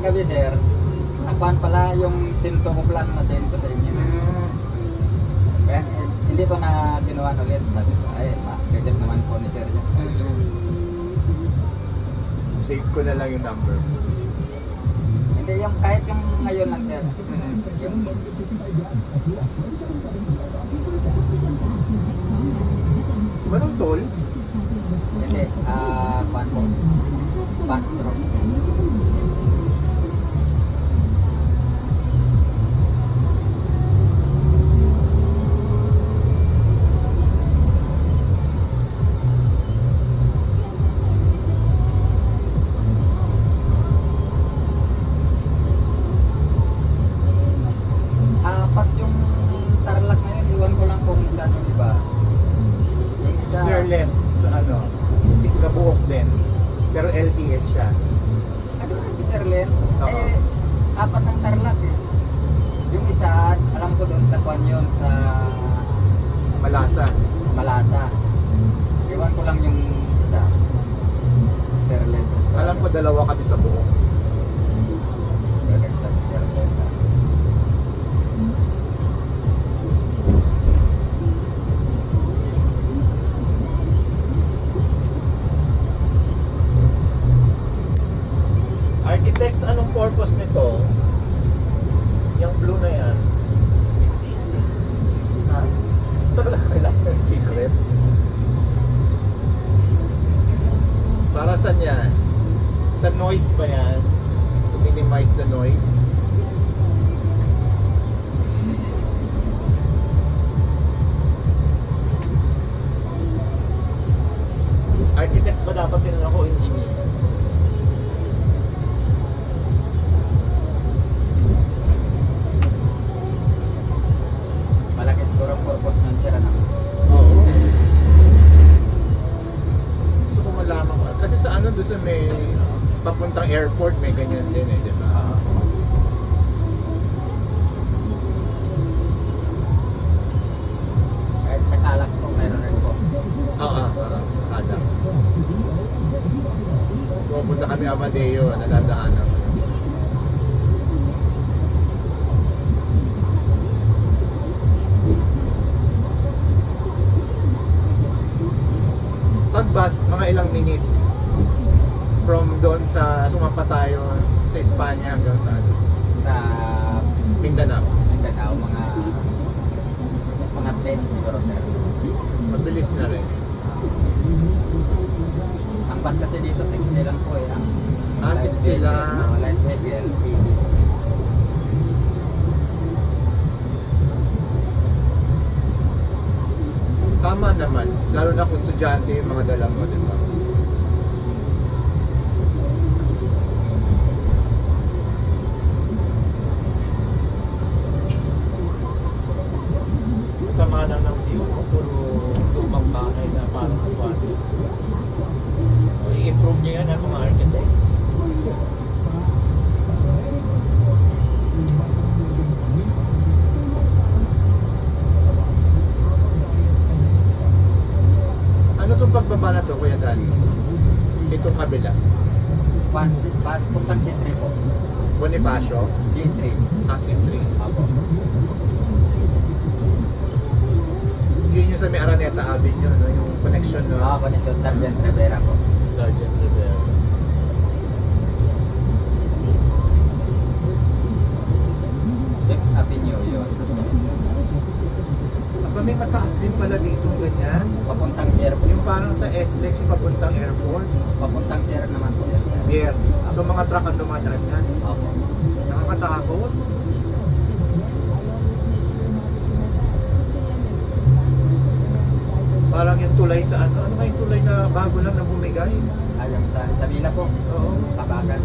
kagabi sir, nakuhan pala yung sinto ko plan na send ko sa inyo. Kaya hindi ko na kinuha ulit. Sabi ko, ay, ma-reset naman po ni sir. Save ko na lang yung number. Hindi, yung kahit yung ngayon lang sir. Yung Walang toll? hindi, kuhan po. Pastro. Pag yung Tarlac na yun, iwan ko lang kung saan yung iba. Yung isa, Sirlen, sa ano, sa buhok din. Pero LTS siya. ano na si Sir Len? Oo. Eh, apat ang Tarlac eh. Yung isa, alam ko doon sa kwan yun, sa Malasa. Malasa. Iwan ko lang yung isa. Si Sir Len. Alam ko dalawa kami sa buhok. Direkta si Sir Len. Architects, anong purpose nito? Yung blue na yan. Ha? Ito pala kailangan secret. Para saan yan? Sa noise ba yan? To minimize the noise? Architects ba dapat tinanong ko engineer? Malaki siguro ang purpose nun sir, ano? Oo. Gusto ko malaman ko. Kasi sa ano, doon sa may papuntang airport, may ganyan din eh, di ba? Kahit sa Calax po, meron rin po. Oo, sa Calax. Pupunta kami Amadeo, nadadaanan ko. Pag bus, mga ilang minutes from doon sa sumapa tayo sa Espanya hanggang sa ano? Sa Mindanao. Mindanao, mga 10 siguro sir. Mabilis na rin. Ang bus kasi dito 60 lang po eh. Ang 60 lang. Light vehicle, 80. Tama naman, lalo na kung estudyante yung mga dala mo, di ba? Sama lang ng view ko, puro lumang bahay na parang squad. I-improve niya yan, mga architects. Ano itong pagbaba na to, Kuya Dan? Itong kabila. Puntang C3 po. Bonifacio? C3. C3. Apo. Yun yung sa may Araneta Avenue, no? Yung connection, no? Connection Sargent Rivera po. Sergeant Rivera. Fifth Avenue yun. Aba, may mataas din pala dito ganyan. Papuntang pier po. Yung parang sa SLEX, yung papuntang airport. Papuntang pier naman po yan sir. Pier. So mga truck ang dumadaan yan. Opo. Nakakatakot. Parang yung tulay sa ano? Ano ba yung tulay na bago lang na bumigay? Ayong sa Villa po. Oo. Tabagan.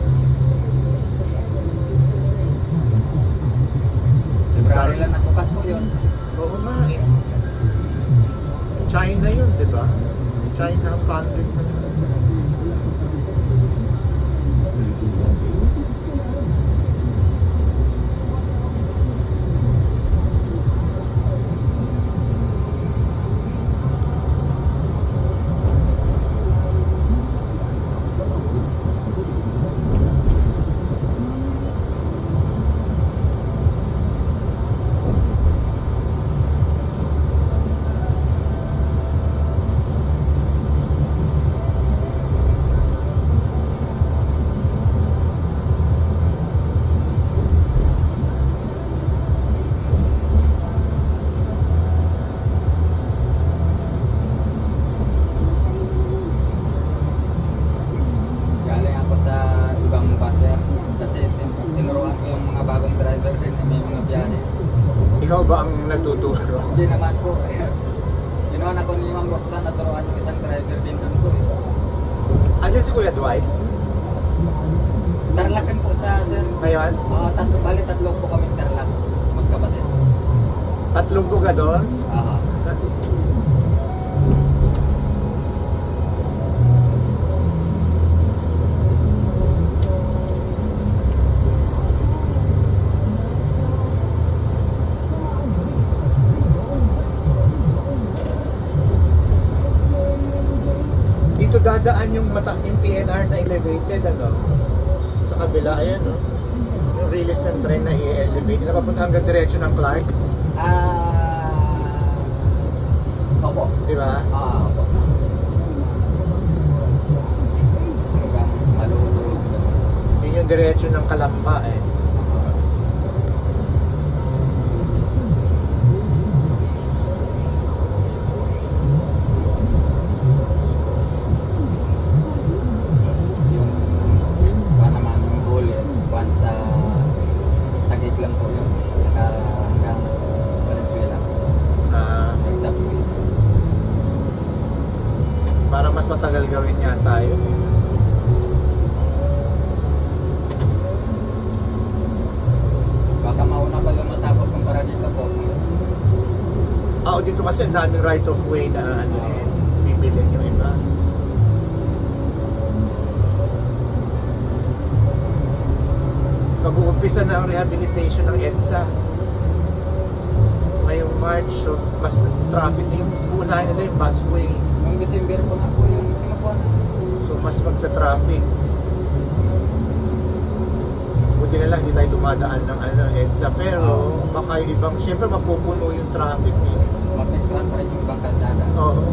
February lang nagbukas po yun. Oo nga eh. China yun, di ba? China funded na. ikaw ba ang nagtuturo? Hindi naman po. Ginawa ako ni Ma'am Roxanne at turuan yung isang driver din doon po. Andiyan si Kuya Dwight? Tarlakan po siya, sir. Ngayon? Tatlo po kami Tarlak. Magkapatid. Tatlong bugador? Aha. Dito dadaan yung yung PNR na elevated, ano? Sa kabila, ayan, no? Yung release ng train na i-elevate. Napapunta hanggang diretso ng Clark. Opo. Di ba? Opo. Hanggang Malulus. Yun yung diretso ng Kalamba, eh. Yung naman yung bullet, once sa Taguig lang po yun. Saka hanggang Valenzuela. Yung subway. Para mas matagal gawin niya tayo. Baka mauna pa yung matapos kumpara dito po. Dito kasi ang daming right of way na ano eh, bibilin yung iba. Mag-uumpisa na ang rehabilitation ng EDSA ngayong March, so mas traffic yung unahin nila yung busway, Noong December po na po yung kinukuha. so mas magta-traffic. Buti na lang hindi tayo dumadaan ng EDSA, pero baka yung ibang, syempre mapupuno yung traffic eh. Mapektuhan pa rin yung ibang kalsada. Oo.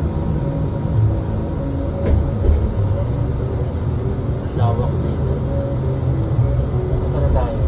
Lawak dito. Saan na tayo?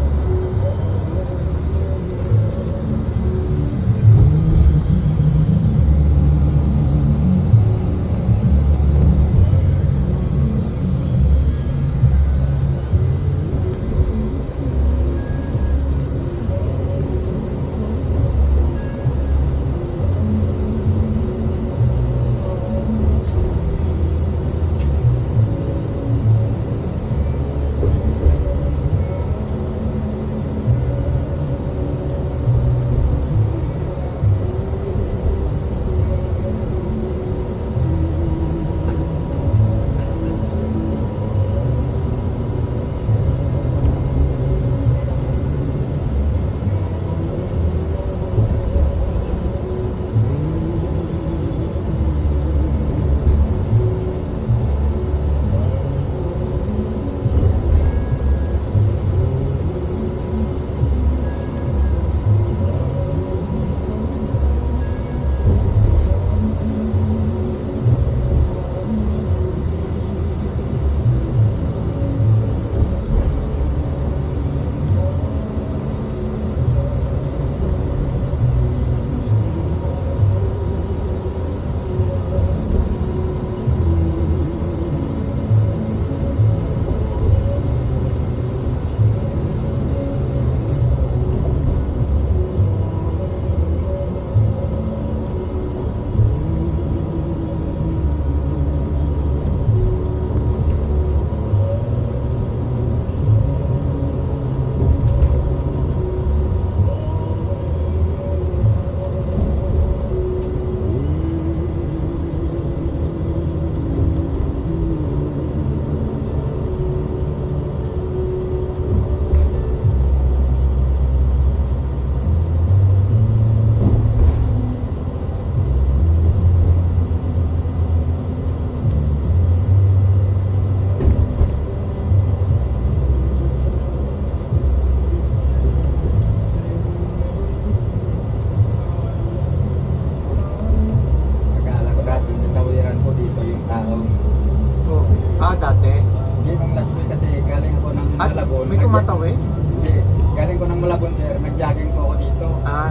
tumatawid? Hindi. Galing ko ng Malabon, sir. Nag-jogging po ako dito.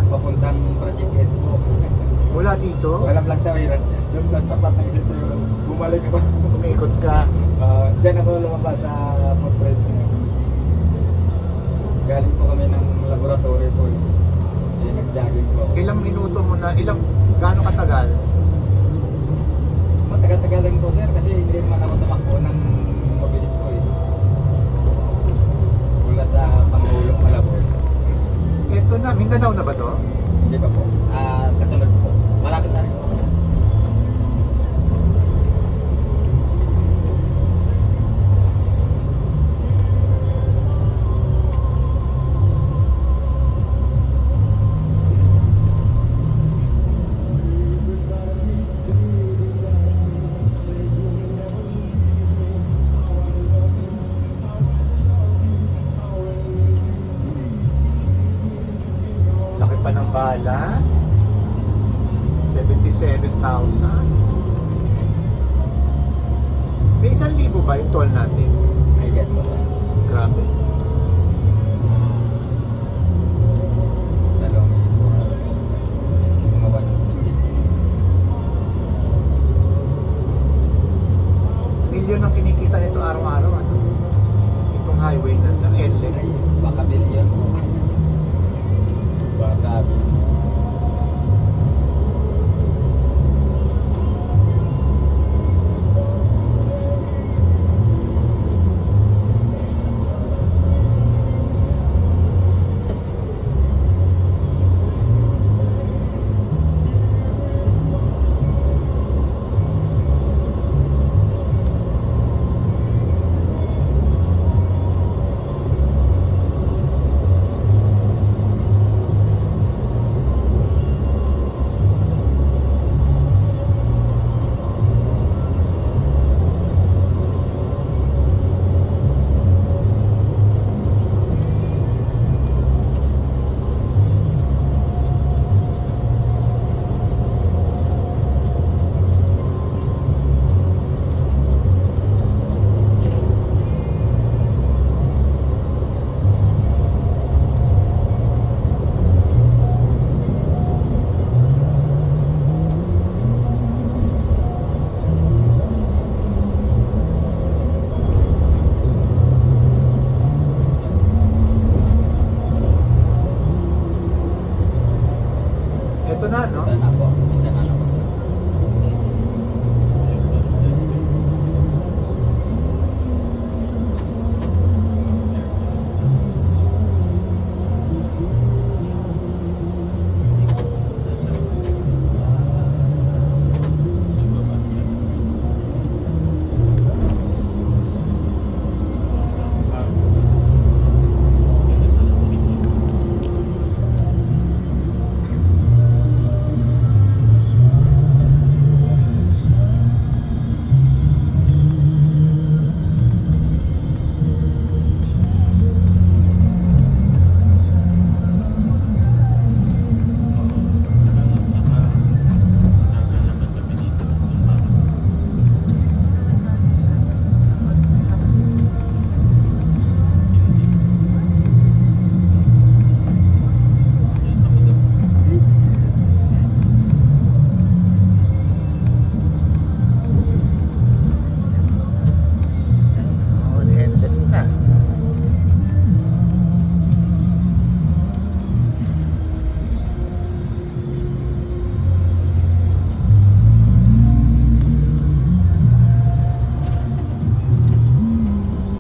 Papuntang Project 8 po. Mula dito? Walang lang tawiran. Doon plus tapat ng sito yun. Bumalik ako. Umikot ka? Diyan ako lumabas sa food press. Galing po kami ng laboratory po. Eh, nag-jogging po. Ilang minuto mo na, gaano katagal? Matagal-tagal rin po sir kasi hindi naman ako tumakbo ng mabilis po eh. Mula sa Pangulong Malabon. Ito na, Mindanao na ba to? Hindi pa po. Kasunod po. Malapit na rin po. Laki pa ng balance. 77,000. May 1,000 ba yung toll natin? May get po sir. Grabe.